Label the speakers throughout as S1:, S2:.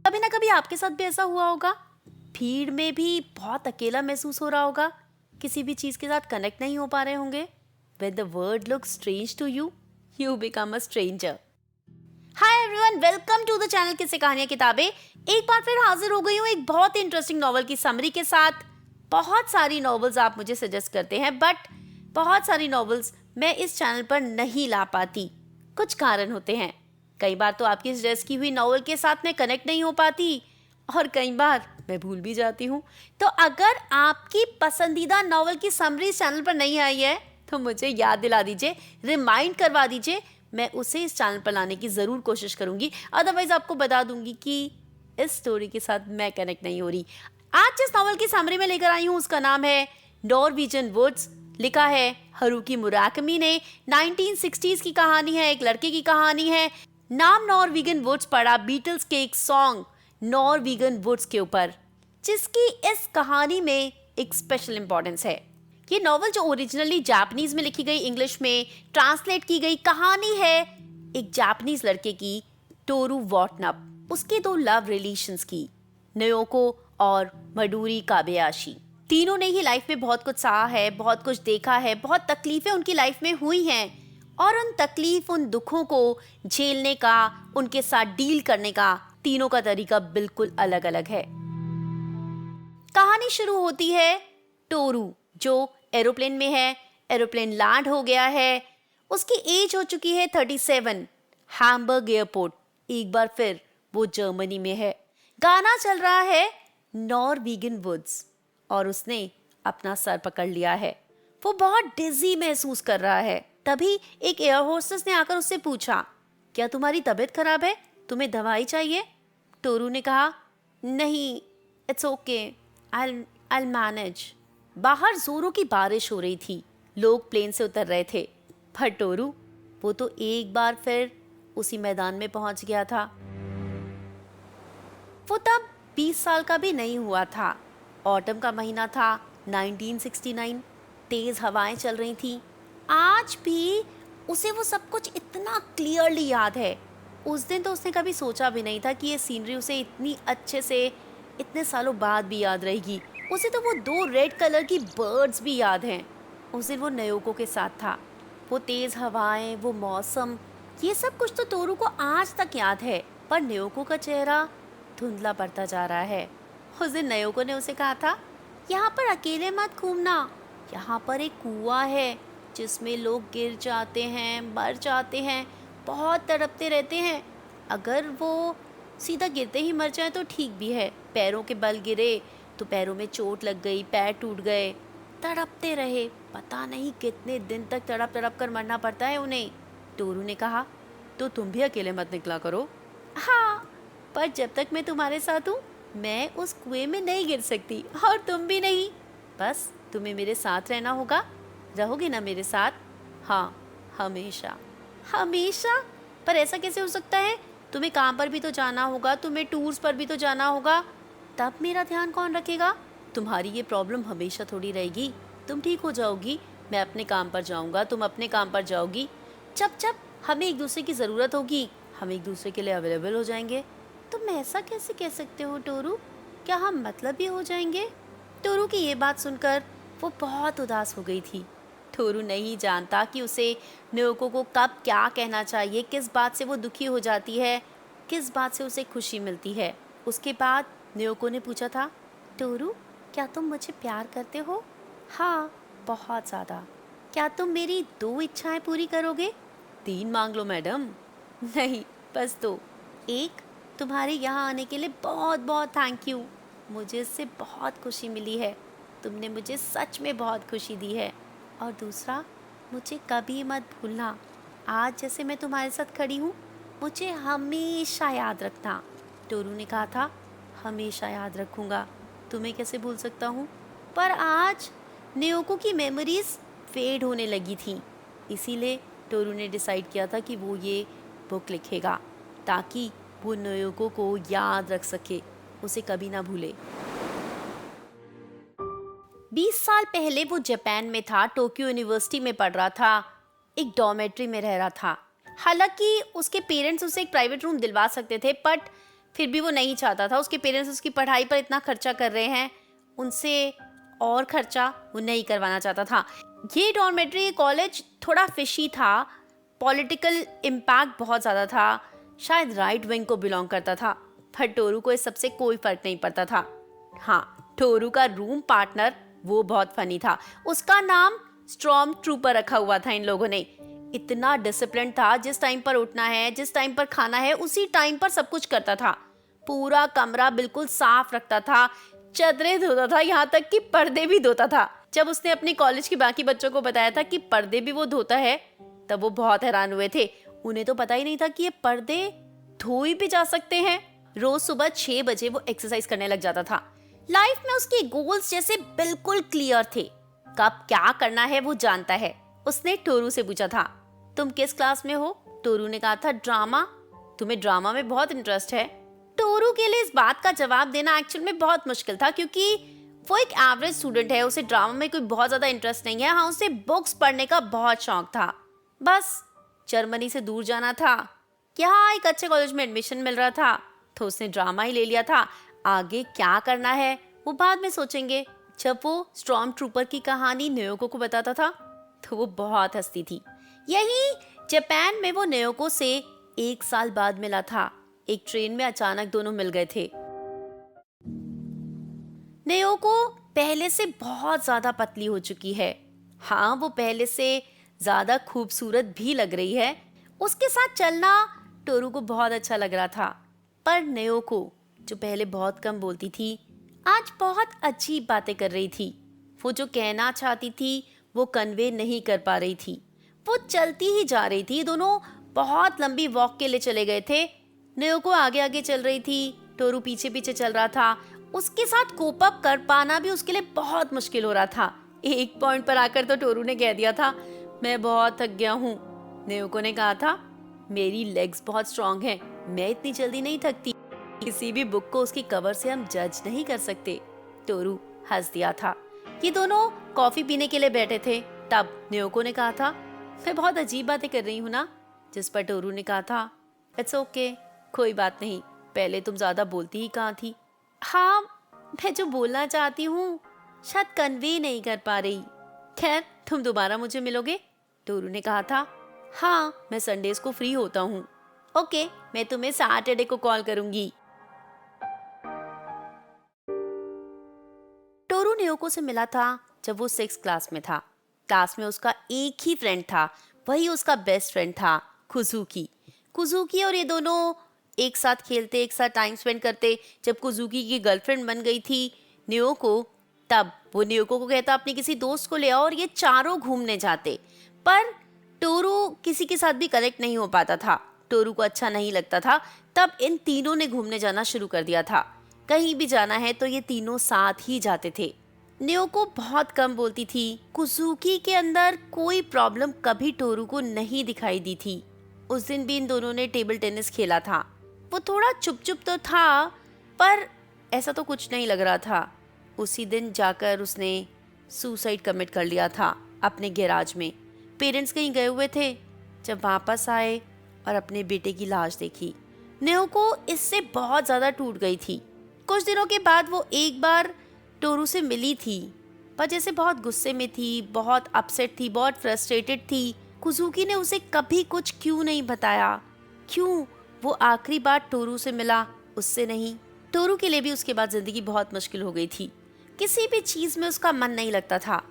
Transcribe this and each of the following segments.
S1: कभी ना कभी आपके साथ भी ऐसा हुआ होगा, भीड़ में भी बहुत अकेला महसूस हो रहा होगा, किसी भी चीज के साथ कनेक्ट नहीं हो पा रहे होंगे. When the world looks strange to you, you become a stranger. Hi everyone, welcome to the channel किससे कहानियां किताबें. एक बार फिर हाजिर हो गई हूँ एक बहुत ही इंटरेस्टिंग नॉवल की समरी के साथ. बहुत सारी नॉवेल्स आप मुझे सजेस्ट करते हैं, बट बहुत सारी नॉवेल्स मैं इस चैनल पर नहीं ला पाती. कुछ कारण होते हैं. कई बार तो आपकी सजेस्ट की हुई नॉवल के साथ मैं कनेक्ट नहीं हो पाती, और कई बार मैं भूल भी जाती हूँ. तो अगर आपकी पसंदीदा नॉवल की समरी इस चैनल पर नहीं आई है तो मुझे याद दिला दीजिए, रिमाइंड करवा दीजिए. मैं उसे इस चैनल पर लाने की ज़रूर कोशिश करूँगी. अदरवाइज़ आपको बता दूंगी कि इस स्टोरी के साथ मैं कनेक्ट नहीं हो रही. आज जिस नॉवल की समरी में लेकर आई हूँ उसका नाम है नॉर्वीजियन वुड्स. लिखा है हरुकी मुराकमी ने. 1960s की कहानी है, एक लड़के की कहानी है. नाम नॉर्वीगन वुड्स पड़ा बीटल्स के एक सॉन्ग नॉर्वीगन वुड्स के ऊपर, जिसकी इस कहानी में एक स्पेशल इंपॉर्टेंस है. ये नॉवल जो ओरिजिनली जापानीज में लिखी गई, इंग्लिश में ट्रांसलेट की गई कहानी है एक जापानीज लड़के की, टोरू वॉटनप, उसके दो लव रिलेशंस की, नयोको और मडूरी काबेयाशी. तीनों ने ही लाइफ में बहुत कुछ सहा है, बहुत कुछ देखा है, बहुत तकलीफें उनकी लाइफ में हुई हैं, और उन तकलीफ, उन दुखों को झेलने का, उनके साथ डील करने का तीनों का तरीका बिल्कुल अलग अलग है. कहानी शुरू होती है टोरू जो एरोप्लेन में है. एरोप्लेन लैंड हो गया है. उसकी एज हो चुकी है 37. हैम्बर्ग एयरपोर्ट, एक बार फिर वो जर्मनी में है. गाना चल रहा है नॉर्वीगन वुड्स, और उसने अपना सर पकड़ लिया है. वो बहुत डिजी महसूस कर रहा है. तभी एक एयर होस्टेस ने आकर उससे पूछा, क्या तुम्हारी तबीयत खराब है, तुम्हें दवाई चाहिए? टोरू ने कहा, नहीं, इट्स ओके, I'll मैनेज. बाहर जोरों की बारिश हो रही थी. लोग प्लेन से उतर रहे थे. पर टोरू, वो तो एक बार फिर उसी मैदान में पहुंच गया था. वो तब 20 साल का भी नहीं हुआ था. ऑटम का महीना था, 1969. तेज हवाएं चल रही थी. आज भी उसे वो सब कुछ इतना क्लियरली याद है. उस दिन तो उसने कभी सोचा भी नहीं था कि ये सीनरी उसे इतनी अच्छे से इतने सालों बाद भी याद रहेगी. उसे तो वो 2 रेड कलर की बर्ड्स भी याद हैं. उस दिन वो नयोको के साथ था. वो तेज हवाएं, वो मौसम, ये सब कुछ तो टोरू को आज तक याद है. पर नयोको का चेहरा धुंधला पड़ता जा रहा है. उस दिन नयोको ने उसे कहा था, यहाँ पर अकेले मत घूमना, यहाँ पर एक कुआं है जिसमें लोग गिर जाते हैं, मर जाते हैं, बहुत तड़पते रहते हैं. अगर वो सीधा गिरते ही मर जाए तो ठीक भी है. पैरों के बल गिरे तो पैरों में चोट लग गई, पैर टूट गए, तड़पते रहे, पता नहीं कितने दिन तक तड़प तड़प कर मरना पड़ता है उन्हें. टोरू ने कहा, तो तुम भी अकेले मत निकला करो. हाँ, पर जब तक मैं तुम्हारे साथ हूँ मैं उस कुएं में नहीं गिर सकती, और तुम भी नहीं. बस तुम्हें मेरे साथ रहना होगा. रहोगे ना मेरे साथ? हाँ, हमेशा. हमेशा? पर ऐसा कैसे हो सकता है? तुम्हें काम पर भी तो जाना होगा, तुम्हें टूर्स पर भी तो जाना होगा. तब मेरा ध्यान कौन रखेगा? तुम्हारी ये प्रॉब्लम हमेशा थोड़ी रहेगी. तुम ठीक हो जाओगी, मैं अपने काम पर जाऊंगा, तुम अपने काम पर जाओगी. जब जब हमें एक दूसरे की ज़रूरत होगी हम एक दूसरे के लिए अवेलेबल हो जाएंगे. तुम ऐसा कैसे कह सकते हो टोरू? क्या हम मतलबी हो जाएंगे? टोरू की ये बात सुनकर वो बहुत उदास हो गई थी. टोरू नहीं जानता कि उसे नयोको को कब क्या कहना चाहिए, किस बात से वो दुखी हो जाती है, किस बात से उसे खुशी मिलती है. उसके बाद नयोको ने पूछा था, टोरू, क्या तुम मुझे प्यार करते हो? हाँ, बहुत ज़्यादा. क्या तुम मेरी 2 इच्छाएं पूरी करोगे? 3 मांग लो मैडम. नहीं, बस 2. एक, तुम्हारे यहाँ आने के लिए बहुत बहुत थैंक यू. मुझे इससे बहुत खुशी मिली है. तुमने मुझे सच में बहुत खुशी दी है. और दूसरा, मुझे कभी मत भूलना. आज जैसे मैं तुम्हारे साथ खड़ी हूँ, मुझे हमेशा याद रखना. टोरू ने कहा था, हमेशा याद रखूँगा. तुम्हें कैसे भूल सकता हूँ? पर आज नयोको की मेमोरीज फेड होने लगी थी. इसीलिए टोरू ने डिसाइड किया था कि वो ये बुक लिखेगा ताकि वो नयोको को याद रख सके, उसे कभी ना भूले. 20 साल पहले वो जापान में था, टोक्यो यूनिवर्सिटी में पढ़ रहा था, एक डॉर्मेट्री में रह रहा था. हालांकि उसके पेरेंट्स उसे एक प्राइवेट रूम दिलवा सकते थे, बट फिर भी वो नहीं चाहता था। उसके पेरेंट्स उसकी पढ़ाई पर इतना खर्चा कर रहे हैं, उनसे और खर्चा वो नहीं करवाना चाहता था। ये डॉर्मेट्री कॉलेज थोड़ा फिशी था, पॉलिटिकल इम्पैक्ट बहुत ज़्यादा था, शायद राइट विंग को बिलोंग करता था, पर टोरू को इस सबसे कोई फर्क नहीं पड़ता था। हाँ, टोरू का रूम पार्टनर वो बहुत फनी था। उसका नाम स्टॉर्म ट्रूपर रखा हुआ था इन लोगों ने। इतना डिसिप्लिन था, जिस टाइम पर उठना है, जिस टाइम पर खाना है, उसी टाइम पर सब कुछ करता था। पूरा कमरा बिल्कुल साफ रखता था, चादरें धोता था, यहाँ तक कि पर्दे भी धोता था। जब उसने अपने कॉलेज के बाकी बच्चों को बताया था कि पर्दे भी वो धोता है, तब वो बहुत हैरान हुए थे। उन्हें तो पता ही नहीं था कि ये पर्दे धोए भी जा सकते हैं। रोज सुबह 6 बजे वो एक्सरसाइज करने लग जाता था। लाइफ में उसके गोल्स जैसे बिल्कुल क्लियर थे, कब क्या करना है वो जानता है। उसने टोरू से पूछा था, तुम किस क्लास में हो? टोरू ने कहा था, ड्रामा। तुम्हें ड्रामा में बहुत इंटरेस्ट है? टोरू के लिए इस बात का जवाब देना एक्चुअल में बहुत मुश्किल था, क्योंकि वो एक एवरेज स्टूडेंट है, उसे ड्रामा में कोई बहुत ज्यादा इंटरेस्ट नहीं है। हाँ, उसे बुक्स पढ़ने का बहुत शौक था, बस जर्मनी से दूर जाना था, यहाँ एक अच्छे कॉलेज में एडमिशन मिल रहा था, तो उसने ड्रामा ही ले लिया था। आगे क्या करना है वो बाद में सोचेंगे। जब वो स्टॉर्म ट्रूपर की कहानी न्योको को बताता था तो वो बहुत हंसती थी। यही जापान में वो न्योको से 1 साल बाद मिला था। एक ट्रेन में अचानक दोनों मिल गए थे। न्योको पहले से बहुत ज्यादा पतली हो चुकी है। हाँ, वो पहले से ज्यादा खूबसूरत भी लग रही है। उसके साथ चलना टोरू को बहुत अच्छा लग रहा था। पर न्योको, जो पहले बहुत कम बोलती थी, आज बहुत अजीब बातें कर रही थी। वो जो कहना चाहती थी वो कन्वे नहीं कर पा रही थी। वो चलती ही जा रही थी। दोनों बहुत लंबी वॉक के लिए चले गए थे। न्योको आगे आगे चल रही थी, टोरू पीछे पीछे चल रहा था। उसके साथ कोप अप कर पाना भी उसके लिए बहुत मुश्किल हो रहा था। एक पॉइंट पर आकर तो टोरू ने कह दिया था, मैं बहुत थक गया हूँ। न्योको ने कहा था, मेरी लेग्स बहुत स्ट्रांग हैं, मैं इतनी जल्दी नहीं थकती। किसी भी बुक को उसकी कवर से हम जज नहीं कर सकते। टोरू हंस दिया था। ये दोनों कॉफी पीने के लिए बैठे थे। तब न्योको ने कहा था, मैं बहुत अजीब बातें कर रही हूँ ना? जिस पर टोरू ने कहा था, इट्स ओके, कोई बात नहीं, पहले तुम ज्यादा बोलती ही कहाँ थी। हाँ, मैं जो बोलना चाहती हूँ शायद कन्वे नहीं कर पा रही। खैर, तुम दोबारा मुझे मिलोगे? टोरू ने कहा था। हाँ, मैं संडेज को फ्री होता हूँ। ओके, मैं तुम्हें सैटरडे को कॉल करूंगी। टोरू न्योको से मिला था जब वो 6th क्लास में था। क्लास में उसका एक ही फ्रेंड था, वही उसका बेस्ट फ्रेंड था, कुजुकी। कुजुकी और ये दोनों एक साथ खेलते, एक साथ टाइम स्पेंड करते। जब कुजुकी की गर्लफ्रेंड बन गई थी न्योको, तब वो न्योको को कहता अपनी किसी दोस्त को ले आओ और ये चारों घूमने जाते। पर टोरू किसी के साथ भी कनेक्ट नहीं हो पाता था, टोरू को अच्छा नहीं लगता था। तब इन तीनों ने घूमने जाना शुरू कर दिया था। कहीं भी जाना है तो ये तीनों साथ ही जाते थे। न्योको बहुत कम बोलती थी। कुजुकी के अंदर कोई प्रॉब्लम कभी टोरू को नहीं दिखाई दी थी। उस दिन भी इन दोनों ने टेबल टेनिस खेला था। वो थोड़ा चुप चुप तो था, पर ऐसा तो कुछ नहीं लग रहा था। उसी दिन जाकर उसने सुसाइड कमिट कर लिया था अपने गैराज में। पेरेंट्स कहीं गए हुए थे, जब वापस आए और अपने बेटे की लाश देखी, न्योको इससे बहुत ज़्यादा टूट गई थी। कुछ दिनों के बाद वो एक बार टोरू से मिली थी, पर जैसे बहुत गुस्से में थी, बहुत अपसेट थी, बहुत फ्रस्ट्रेटेड थी। कुजुकी ने उसे कभी कुछ क्यों नहीं बताया, क्यों वो आखिरी बार टोरू से मिला, उससे नहीं। टोरू के लिए भी उसके बाद जिंदगी बहुत मुश्किल हो गई थी। किसी भी चीज़ में उसका मन नहीं लगता था।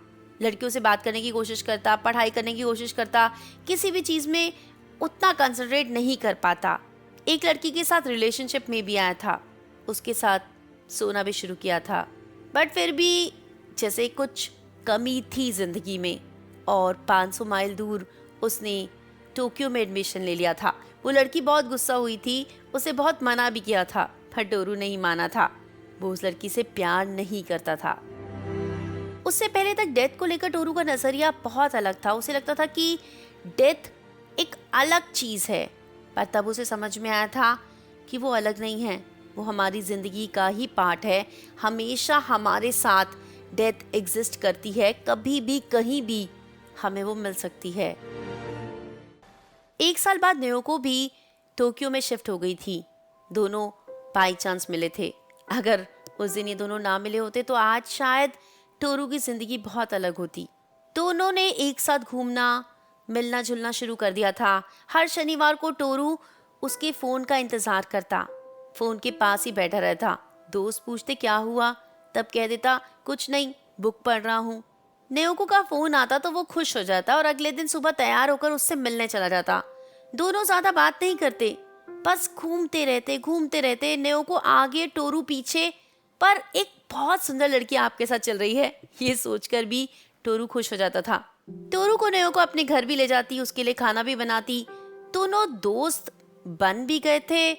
S1: लड़कियों से बात करने की कोशिश करता, पढ़ाई करने की कोशिश करता, किसी भी चीज़ में उतना कंसंट्रेट नहीं कर पाता। एक लड़की के साथ रिलेशनशिप में भी आया था, उसके साथ सोना भी शुरू किया था, बट फिर भी जैसे कुछ कमी थी ज़िंदगी में। और 500 माइल दूर उसने टोक्यो में एडमिशन ले लिया था। वो लड़की बहुत गुस्सा हुई थी, उसे बहुत मना भी किया था, पर टोरू नहीं माना था। वो उस लड़की से प्यार नहीं करता था। उससे पहले तक डेथ को लेकर टोरू का नज़रिया बहुत अलग था। उसे लगता था कि डेथ एक अलग चीज़ है, पर तब उसे समझ में आया था कि वो अलग नहीं है, वो हमारी ज़िंदगी का ही पार्ट है। हमेशा हमारे साथ डेथ एग्जिस्ट करती है, कभी भी कहीं भी हमें वो मिल सकती है। 1 साल बाद न्योको भी टोक्यो में शिफ्ट हो गई थी। दोनों बाई चांस मिले थे। अगर उस दिन ये दोनों ना मिले होते तो आज शायद टोरू की जिंदगी बहुत अलग होती। दोनों ने एक साथ घूमना, मिलना जुलना शुरू कर दिया था। हर शनिवार को टोरू उसके फोन का इंतजार करता, फोन के पास ही बैठा रहता। दोस्त पूछते क्या हुआ, तब कह देता कुछ नहीं, बुक पढ़ रहा हूँ। नेओको का फोन आता तो वो खुश हो जाता और अगले दिन सुबह तैयार होकर उससे मिलने चला जाता। दोनों ज्यादा बात नहीं करते, बस घूमते रहते। नेओको आगे, टोरू पीछे। पर एक बहुत सुंदर लड़की आपके साथ चल रही है, ये सोचकर भी टोरू खुश हो जाता था। टोरू को नेओको अपने घर भी ले जाती, उसके लिए खाना भी बनाती। दोनों दोस्त बन भी गए थे,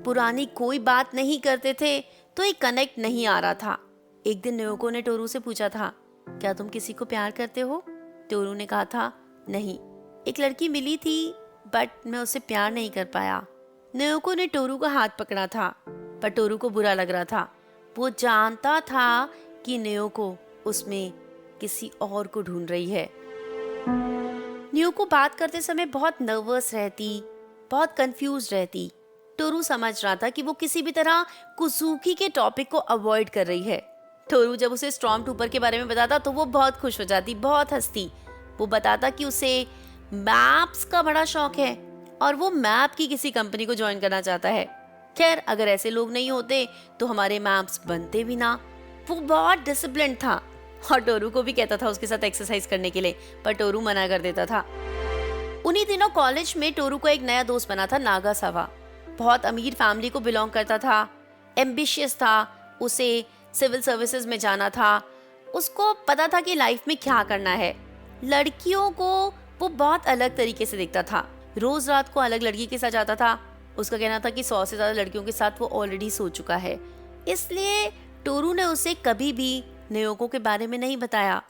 S1: पुरानी कोई बात नहीं करते थे, तो एक कनेक्ट नहीं आ रहा था। एक दिन नेओको ने टोरू से पूछा था, क्या तुम किसी को प्यार करते हो? टोरू ने कहा था, नहीं, एक लड़की मिली थी बट मैं उससे प्यार नहीं कर पाया। नेओको ने टोरू का हाथ पकड़ा था, पर टोरू को बुरा लग रहा था। वो जानता था कि नेओको उसमें किसी और को ढूंढ रही है। नेओको बात करते समय बहुत नर्वस रहती, बहुत कंफ्यूज रहती। टोरू समझ रहा था कि वो किसी भी तरह कुजुकी के टॉपिक को अवॉइड कर रही है। टोरू जब उसे स्टॉर्म ट्रूपर के बारे में बताता तो वो बहुत खुश हो जाती, बहुत हंसती। वो बताता कि उसे मैप्स का बड़ा शौक है और वो मैप की किसी कंपनी को ज्वाइन करना चाहता है। खैर, अगर ऐसे लोग नहीं होते तो हमारे मैप्स बनते भी ना। वो बहुत डिसिप्लिन था और टोरू को भी कहता था उसके साथ एक्सरसाइज करने के लिए, पर टोरू मना कर देता था। उन्हीं दिनों कॉलेज में टोरू को एक नया दोस्त बना था, नागासावा। बहुत अमीर फैमिली को बिलोंग करता था, एम्बिशियस था, उसे सिविल सर्विसेज में जाना था। उसको पता था कि लाइफ में क्या करना है। लड़कियों को वो बहुत अलग तरीके से देखता था, रोज रात को अलग लड़की के साथ जाता था। उसका कहना था कि 100 से ज्यादा लड़कियों के साथ वो ऑलरेडी सो चुका है। इसलिए टोरू ने उसे कभी भी नेओको के बारे में नहीं बताया।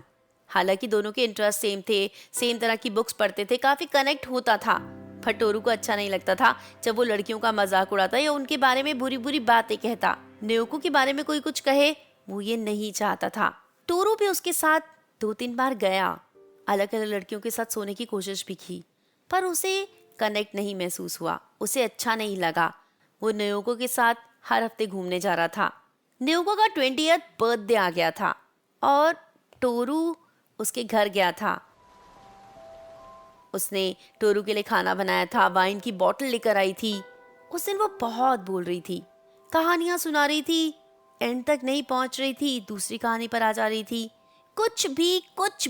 S1: हालांकि दोनों के इंटरेस्ट सेम थे, सेम तरह की बुक्स पढ़ते थे, काफी कनेक्ट होता था। पर टोरू को अच्छा नहीं लगता था जब वो लड़कियों का मजाक उड़ाता या उनके बारे में बुरी बुरी बातें कहता। नेओको के बारे में कोई कुछ कहे, वो ये नहीं चाहता था। टोरू भी उसके साथ 2-3 बार गया, अलग अलग लड़कियों के साथ सोने की कोशिश भी की, पर उसे कनेक्ट नहीं महसूस हुआ, उसे अच्छा नहीं लगा। वो नेओको के साथ हर हफ्ते घूमने जा रहा था। नेओको का 20th बर्थडे आ गया था और टोरू उसके घर गया था। उसने टोरू के लिए खाना बनाया था, वाइन की बोतल लेकर आई थी। उस दिन वो बहुत बोल रही थी, कहानियां सुना रही थी, एंड तक नहीं पहुंच रही थी, दूसरी कहानी पर आ जा रही थी। कुछ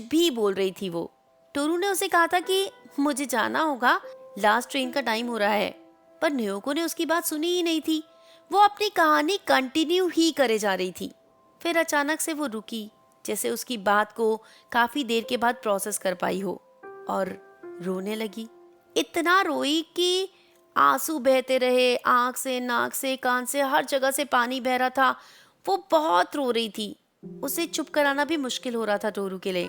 S1: भी बोल रही थी वो। टोरू ने उसे कहा था कि मुझे जाना होगा, लास्ट ट्रेन का टाइम हो रहा है, पर नेओको ने उसकी बात सुनी ही नहीं थी। वो अपनी कहानी कंटिन्यू ही करे जा रही थी। फिर अचानक से वो रुकी, जैसे उसकी बात को काफी देर के बाद प्रोसेस कर पाई हो, और रोने लगी। इतना रोई कि आंसू बहते रहे, आंख से, नाक से, कान से, हर जगह से पानी बह रहा था। वो बहुत रो रही थी। उसे चुप कराना भी मुश्किल हो रहा था टोरू के लिए।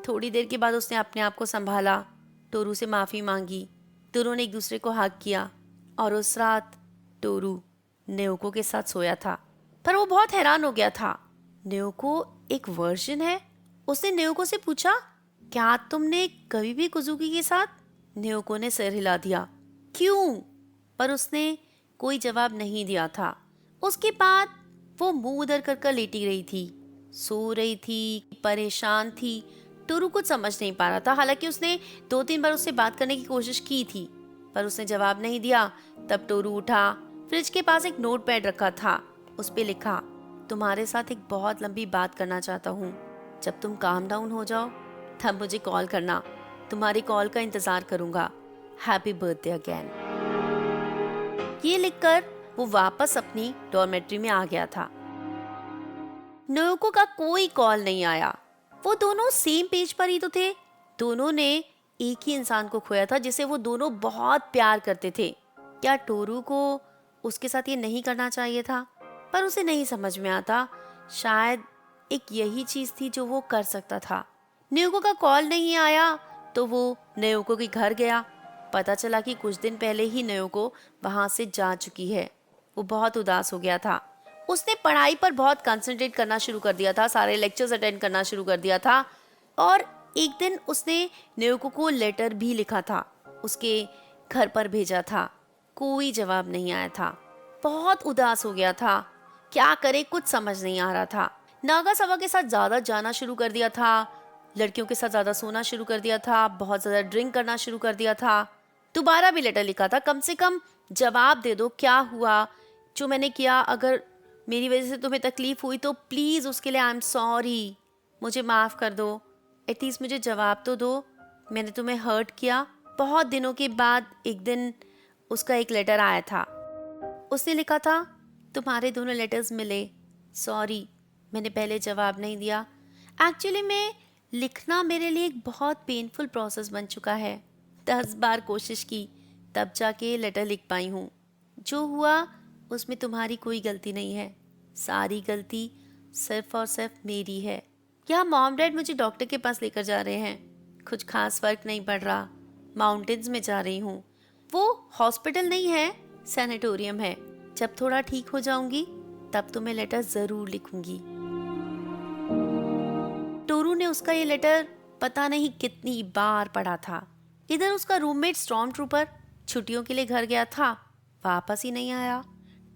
S1: थोड़ी देर के बाद उसने अपने आप को संभाला, टोरू से माफी मांगी। दोनों ने एक दूसरे को हग किया और उस रात टोरू नेओको के साथ सोया था। पर वो बहुत हैरान हो गया था। नेओको एक वर्जिन है? उसने नेओको से पूछा, क्या तुमने कभी भी कुजुकी के साथ? नेओको ने सिर हिला दिया। क्यों? पर उसने कोई जवाब नहीं दिया था। उसके बाद वो मुंह उधर कर लेटी रही थी, सो रही थी, परेशान थी। टोरू कुछ समझ नहीं पा रहा था। हालांकि उसने 2-3 बार उससे बात करने की कोशिश की थी, पर उसने जवाब नहीं दिया। तब टोरू उठा, फ्रिज के पास एक नोट पैड रखा था, उस पे लिखा, तुम्हारे साथ एक बहुत लंबी बात करना चाहता हूँ। जब तुम काम डाउन हो जाओ तब मुझे कॉल करना, तुम्हारी कॉल का इंतजार करूंगा। Happy birthday again. ये लिखकर वो वापस अपनी डॉर्मेट्री में आ गया था। नेओको का कोई कॉल नहीं आया। वो दोनों सेम पेज पर ही तो थे। दोनों ने एक ही इंसान को खोया था जिसे वो दोनों बहुत प्यार करते थे। क्या टोरू को उसके साथ ये नहीं करना चाहिए था? पर उसे नहीं समझ में आता। शायद एक यही चीज थी जो वो कर सकता था। नेओको का कॉल नहीं आया तो वो नेओको के घर गया। पता चला कि कुछ दिन पहले ही नेओको वहां से जा चुकी है। वो बहुत उदास हो गया था। उसने पढ़ाई पर बहुत कंसंट्रेट करना शुरू कर दिया था, सारे लेक्चर्स अटेंड करना शुरू कर दिया था। और एक दिन उसने नेओको को लेटर भी लिखा था, उसके घर पर भेजा था। कोई जवाब नहीं आया था। बहुत उदास हो गया था। क्या करे कुछ समझ नहीं आ रहा था। नागासावा के साथ ज़्यादा जाना शुरू कर दिया था, लड़कियों के साथ ज़्यादा सोना शुरू कर दिया था, बहुत ज़्यादा ड्रिंक करना शुरू कर दिया था। दोबारा भी लेटर लिखा था, कम से कम जवाब दे दो क्या हुआ, जो मैंने किया अगर मेरी वजह से तुम्हें तकलीफ हुई तो प्लीज़ उसके लिए आई एम सॉरी, मुझे माफ़ कर दो, एटलीस्ट मुझे जवाब तो दो, मैंने तुम्हें हर्ट किया। बहुत दिनों के बाद एक दिन उसका एक लेटर आया था। उसने लिखा था तुम्हारे दोनों लेटर्स मिले, सॉरी मैंने पहले जवाब नहीं दिया। एक्चुअली में लिखना मेरे लिए एक बहुत पेनफुल प्रोसेस बन चुका है। 10 बार कोशिश की तब जाके लेटर लिख पाई हूँ। जो हुआ उसमें तुम्हारी कोई गलती नहीं है, सारी गलती सिर्फ और सिर्फ मेरी है। यहाँ मॉम डैड मुझे डॉक्टर के पास लेकर जा रहे हैं, कुछ खास फर्क नहीं पड़ रहा। माउंटेन्स में जा रही हूँ, वो हॉस्पिटल नहीं है, सैनिटोरियम है। जब थोड़ा ठीक हो जाऊंगी तब तुम्हें लेटर ज़रूर लिखूंगी। टोरू ने उसका ये लेटर पता नहीं कितनी बार पढ़ा था। इधर उसका रूममेट स्टॉर्म ट्रूपर छुट्टियों के लिए घर गया था, वापस ही नहीं आया।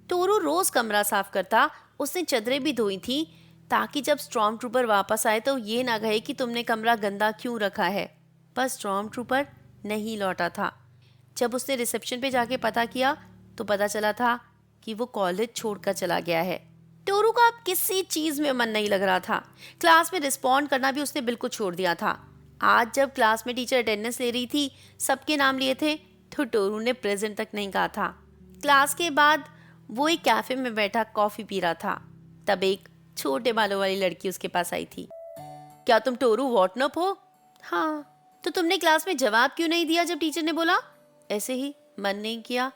S1: टोरू रोज कमरा साफ करता, उसने चादरें भी धोई थी ताकि जब स्टॉर्म ट्रूपर वापस आए तो ये ना कहे कि तुमने कमरा गंदा क्यों रखा है। पर स्टॉर्म ट्रूपर नहीं लौटा था। जब उसने रिसेप्शन पे जाके पता किया तो पता चला था कि वो कॉलेज छोड़कर चला गया है। टोरू का अब किसी चीज में मन नहीं लग रहा था। क्लास में रिस्पॉन्ड करना भी उसने बिल्कुल छोड़ दिया था। आज जब क्लास में टीचर अटेंडेंस ले रही थी, सबके नाम लिए थे, तो टोरू ने प्रेजेंट तक नहीं कहा था। क्लास के बाद वो एक कैफे में बैठा कॉफी पी रहा था। तब एक छोटे बालों वाली लड़की उसके पास आई थी। क्या तुम टोरू वॉटनअप हो? हाँ। तो तुमने क्लास में जवाब क्यों नहीं दिया जब टीचर ने बोला? ऐसे ही, मन नहीं किया।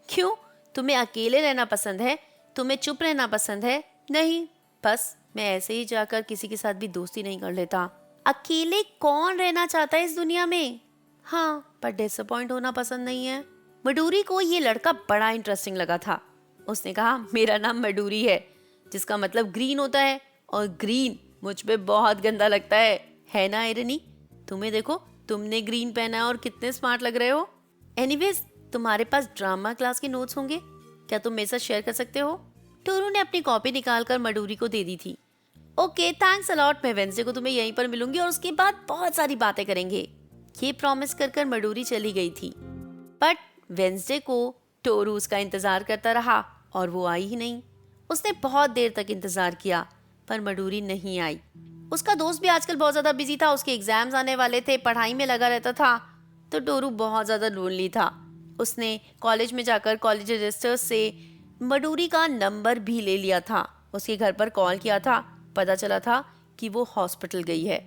S1: क्यों? तुम्हें अकेले रहना पसंद है? तुम्हें चुप रहना पसंद है? नहीं, बस मैं ऐसे ही जाकर किसी के साथ भी दोस्ती नहीं कर लेता। अकेले कौन रहना चाहता है इस दुनिया में? हाँ, पर डिसअपॉइंट होना पसंद नहीं है। मडूरी को ये लड़का बड़ा इंटरेस्टिंग लगा था। उसने कहा मेरा नाम मडूरी है, जिसका मतलब ग्रीन होता है, और ग्रीन मुझ पे बहुत गंदा लगता है ना आयरनी? तुम्हें देखो, तुमने ग्रीन पहना है और कितने स्मार्ट लग रहे हो। एनीवेज, तुम्हारे पास ड्रामा क्लास के नोट्स होंगे, क्या तुम मेरे साथ शेयर कर सकते हो? टोरू ने अपनी कॉपी निकालकर मडूरी को दे दी थी। ओके, थैंक्स अलॉट, मैं वेंसडे को तुम्हें यहीं पर मिलूंगी और उसके बाद बहुत सारी बातें करेंगे। ये प्रॉमिस कर मडूरी चली गई थी। बट वेंसडे को टोरू उसका इंतजार करता रहा और वो आई ही नहीं। उसने बहुत देर तक इंतजार किया पर मडूरी नहीं आई। उसका दोस्त भी आजकल बहुत ज्यादा बिजी था, उसके एग्जाम्स आने वाले थे, पढ़ाई में लगा रहता था, तो टोरू बहुत ज्यादा लोनली था। उसने कॉलेज में जाकर कॉलेज रजिस्टर्स से मडूरी का नंबर भी ले लिया था। उसके घर पर कॉल किया था, पता चला था कि वो हॉस्पिटल गई है।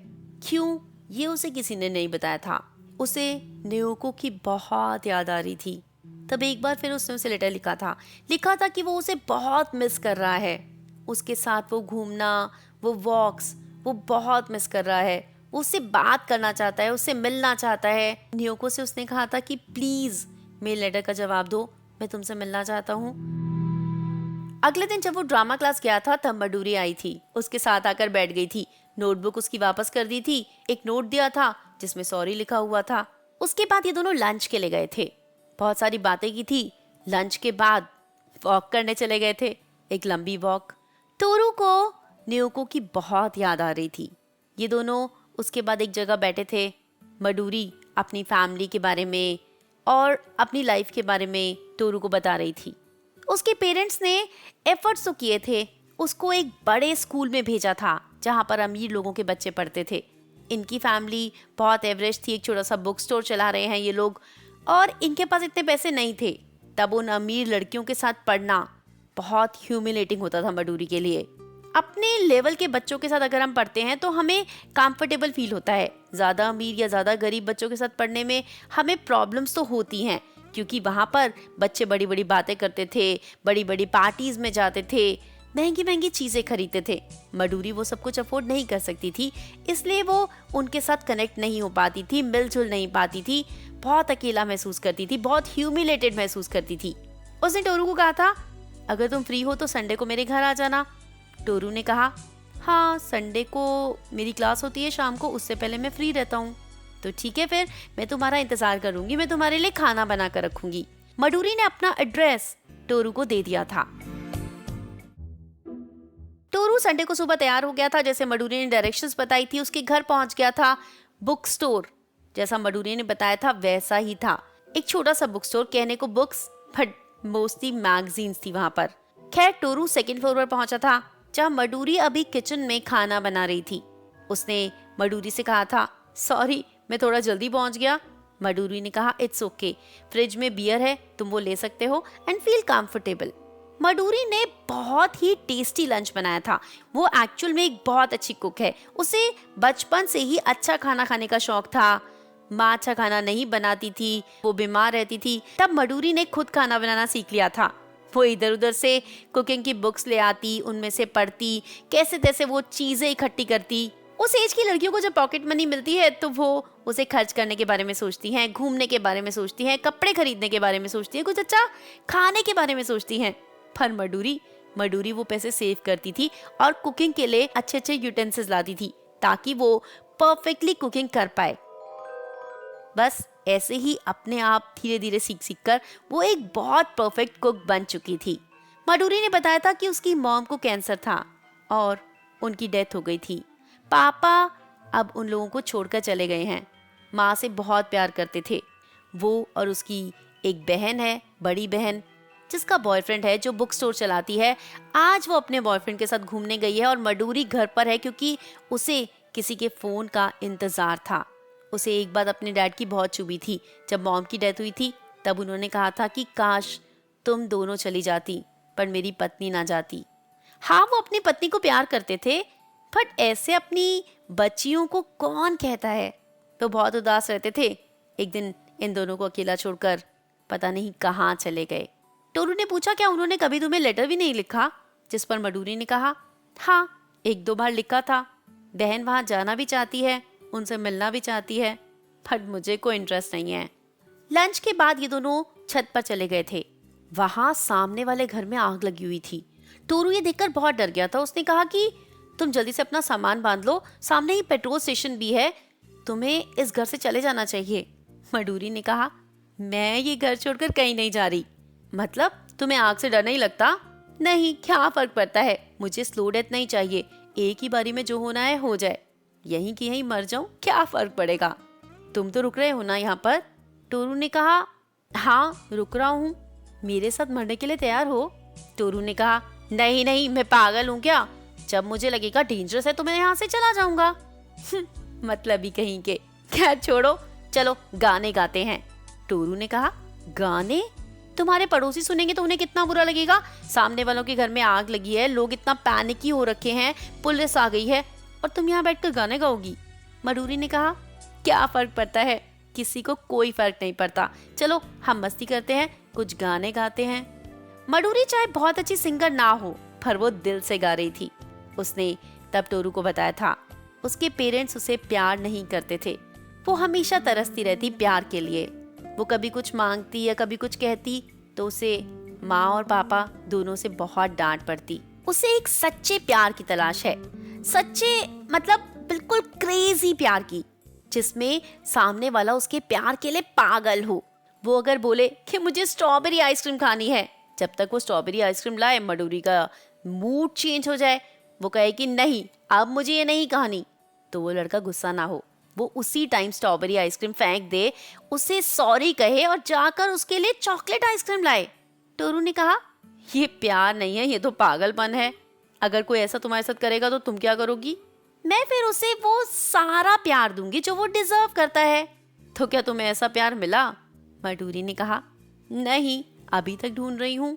S1: क्यों, ये उसे किसी ने नहीं बताया था। उसे न्योको की बहुत याद आ रही थी। तब एक बार फिर उसने उसे लेटर लिखा था कि वो उसे बहुत मिस कर रहा है। उसके साथ वो घूमना, वो वॉक्स, वो बहुत मिस कर रहा है। वो उससे बात करना चाहता है, उससे मिलना चाहता है। न्योको से उसने कहा था कि प्लीज मेरे लेटर का जवाब दो, मैं तुमसे मिलना चाहता हूँ। अगले दिन जब वो ड्रामा क्लास गया था तब मडूरी आई थी, उसके साथ आकर बैठ गई थी। नोटबुक उसकी वापस कर दी थी, एक नोट दिया था जिसमें सॉरी लिखा हुआ था। उसके बाद ये दोनों लंच के लिए गए थे, बहुत सारी बातें की थी। लंच के बाद वॉक करने चले गए थे, एक लंबी वॉक। टोरू को न्योको की बहुत याद आ रही थी। ये दोनों उसके बाद एक जगह बैठे थे। मडूरी अपनी फैमिली के बारे में और अपनी लाइफ के बारे में टोरू को बता रही थी। उसके पेरेंट्स ने एफर्ट्स तो किए थे, उसको एक बड़े स्कूल में भेजा था जहाँ पर अमीर लोगों के बच्चे पढ़ते थे। इनकी फैमिली बहुत एवरेज थी, एक छोटा सा बुक स्टोर चला रहे हैं ये लोग, और इनके पास इतने पैसे नहीं थे। तब उन अमीर लड़कियों के साथ पढ़ना बहुत ह्यूमिलेटिंग होता था मडूरी के लिए। अपने लेवल के बच्चों के साथ अगर हम पढ़ते हैं तो हमें कंफर्टेबल फील होता है। ज़्यादा अमीर या ज़्यादा गरीब बच्चों के साथ पढ़ने में हमें प्रॉब्लम्स तो होती हैं, क्योंकि वहाँ पर बच्चे बड़ी बड़ी बातें करते थे, बड़ी बड़ी पार्टीज में जाते थे, महंगी महंगी चीज़ें खरीदते थे। मडूरी वो सब कुछ अफोर्ड नहीं कर सकती थी, इसलिए वो उनके साथ कनेक्ट नहीं हो पाती थी, मिलजुल नहीं पाती थी, बहुत अकेला महसूस करती थी, बहुत ह्यूमिलेटेड महसूस करती थी। उसने टोरू को कहा था अगर तुम फ्री हो तो संडे को मेरे घर आ जाना। टोरू ने कहा हाँ, संडे को मेरी क्लास होती है शाम को, उससे पहले मैं फ्री रहता हूँ। तो ठीक है, फिर मैं तुम्हारा इंतजार करूंगी, मैं तुम्हारे लिए खाना बना कर रखूंगी। मडूरी ने अपना एड्रेस टोरू को दे दिया था। टोरू संडे को सुबह तैयार हो गया था, जैसे मडूरी ने डायरेक्शंस बताई थी। उसके घर पहुंच गया था। बुक स्टोर जैसा मडूरी ने बताया था वैसा ही था, एक छोटा सा बुक स्टोर, कहने को बुक्स बट मोस्टली मैगजीन्स थी वहां पर। खैर टोरू सेकंड फ्लोर पर पहुंचा था, जहां मडूरी अभी किचन में खाना बना रही थी। उसने मडूरी से कहा था, सॉरी मैं थोड़ा जल्दी पहुंच गया। मडूरी ने कहा, इट्स ओके, फ्रिज में बियर है, तुम वो ले सकते हो एंड फील कंफर्टेबल। मडूरी ने बहुत ही टेस्टी लंच बनाया था। वो एक्चुअल में एक बहुत अच्छी कुक है। उसे बचपन से ही अच्छा खाना खाने का शौक था। माँ अच्छा खाना नहीं बनाती थी, वो बीमार रहती थी, तब मडूरी ने खुद खाना बनाना सीख लिया था। वो इधर उधर से कुकिंग की बुक्स ले आती, उनमें से पढ़ती, कैसे तैसे वो चीजें इकट्ठी करती। उस एज की लड़कियों को जब पॉकेट मनी मिलती है तो वो उसे खर्च करने के बारे में सोचती हैं, घूमने के बारे में सोचती हैं, कपड़े खरीदने के बारे में सोचती हैं, कुछ अच्छा खाने के बारे में सोचती हैं। पर मडूरी वो पैसे सेव करती थी और कुकिंग के लिए अच्छे अच्छे यूटेंसिल्स लाती थी ताकि वो परफेक्टली कुकिंग कर पाए। बस ऐसे ही अपने आप धीरे धीरे सीख सीख कर वो एक बहुत परफेक्ट कुक बन चुकी थी। मडूरी ने बताया था कि उसकी मॉम को कैंसर था और उनकी डेथ हो गई थी। पापा अब उन लोगों को छोड़कर चले गए हैं। माँ से बहुत प्यार करते थे वो, और उसकी एक बहन है, बड़ी बहन, जिसका बॉयफ्रेंड है, जो बुक स्टोर चलाती है। आज वो अपने बॉयफ्रेंड के साथ घूमने गई है और मडूरी घर पर है क्योंकि उसे किसी के फोन का इंतजार था। उसे एक बात अपने डैड की बहुत चुभी थी। जब मॉम की डेथ हुई थी तब उन्होंने कहा था कि काश तुम दोनों चली जाती पर मेरी पत्नी ना जाती। हाँ, वो अपनी पत्नी को प्यार करते थे, बट ऐसे अपनी बच्चियों को कौन कहता है। तो बहुत उदास रहते थे। एक दिन इन दोनों को अकेला छोड़कर पता नहीं कहाँ चले गए। टोरू ने पूछा, क्या उन्होंने कभी तुम्हें लेटर भी नहीं लिखा? जिस पर मडूरी ने कहा, हाँ 1-2 बार लिखा था। बहन वहां जाना भी चाहती है, उनसे मिलना भी चाहती है, बट मुझे कोई इंटरेस्ट नहीं है। लंच के बाद ये दोनों छत पर चले गए थे। वहां सामने वाले घर में आग लगी हुई थी। टोरू ये देखकर बहुत डर गया था। उसने कहा कि तुम जल्दी से अपना सामान बांध लो, सामने ही पेट्रोल स्टेशन भी है, तुम्हें इस घर से चले जाना चाहिए। मडूरी ने कहा, मैं ये घर छोड़कर कहीं नहीं जा रही। मतलब तुम्हें आग से डर नहीं लगता? नहीं, क्या फर्क पड़ता है, मुझे स्लो डेथ नहीं चाहिए, एक ही बारी में जो होना है हो जाए, यहीं की यहीं मर जाऊं, क्या फर्क पड़ेगा। तुम तो रुक रहे हो ना यहाँ पर? टोरू ने कहा, हाँ रुक रहा हूँ। मेरे साथ मरने के लिए तैयार हो? टोरू ने कहा, नहीं नहीं, मैं पागल हूँ क्या? जब मुझे लगेगा डेंजरस है तो मैं यहाँ से चला जाऊंगा। मतलब ही कहीं के। खैर छोड़ो, चलो गाने गाते हैं। टोरू ने कहा, गाने? तुम्हारे पड़ोसी सुनेंगे तो उन्हें कितना बुरा लगेगा। सामने वालों के घर में आग लगी है, लोग इतना पैनिकी हो रखे हैं, पुलिस आ गई है, और तुम यहाँ बैठकर गाने गाओगी? मडूरी ने कहा, क्या फर्क पड़ता है, किसी को कोई फर्क नहीं पड़ता, चलो हम मस्ती करते हैं, कुछ गाने गाते हैं। मडूरी चाहे बहुत अच्छी सिंगर ना हो, पर वो दिल से गा रही थी। उसने तब टोरू को बताया था, उसके पेरेंट्स उसे प्यार नहीं करते थे। वो हमेशा तरसती रहती प्यार के लिए। वो कभी कुछ मांगती या कभी कुछ कहती तो उसे माँ और पापा दोनों से बहुत डांट पड़ती। उसे एक सच्चे प्यार की तलाश है, सच्चे मतलब बिल्कुल क्रेजी प्यार की, जिसमें सामने वाला उसके प्यार के लिए पागल हो। वो अगर बोले कि मुझे स्ट्रॉबेरी आइसक्रीम खानी है, जब तक वो स्ट्रॉबेरी आइसक्रीम लाए मडूरी का मूड चेंज हो जाए। वो कहे कि नहीं अब मुझे ये नहीं खानी, तो वो लड़का गुस्सा ना हो, वो उसी टाइम स्ट्रॉबेरी आइसक्रीम फेंक दे, उसे सॉरी कहे और जाकर उसके लिए चॉकलेट आइसक्रीम लाए। टोरू ने कहा, ये प्यार नहीं है, ये तो पागलपन है। अगर कोई ऐसा तुम्हारे साथ करेगा तो तुम क्या करोगी? मैं फिर उसे वो सारा प्यार दूंगी जो वो डिजर्व करता है। तो क्या तुम्हें ऐसा प्यार मिला? मडूरी ने कहा, नहीं अभी तक ढूंढ रही हूँ।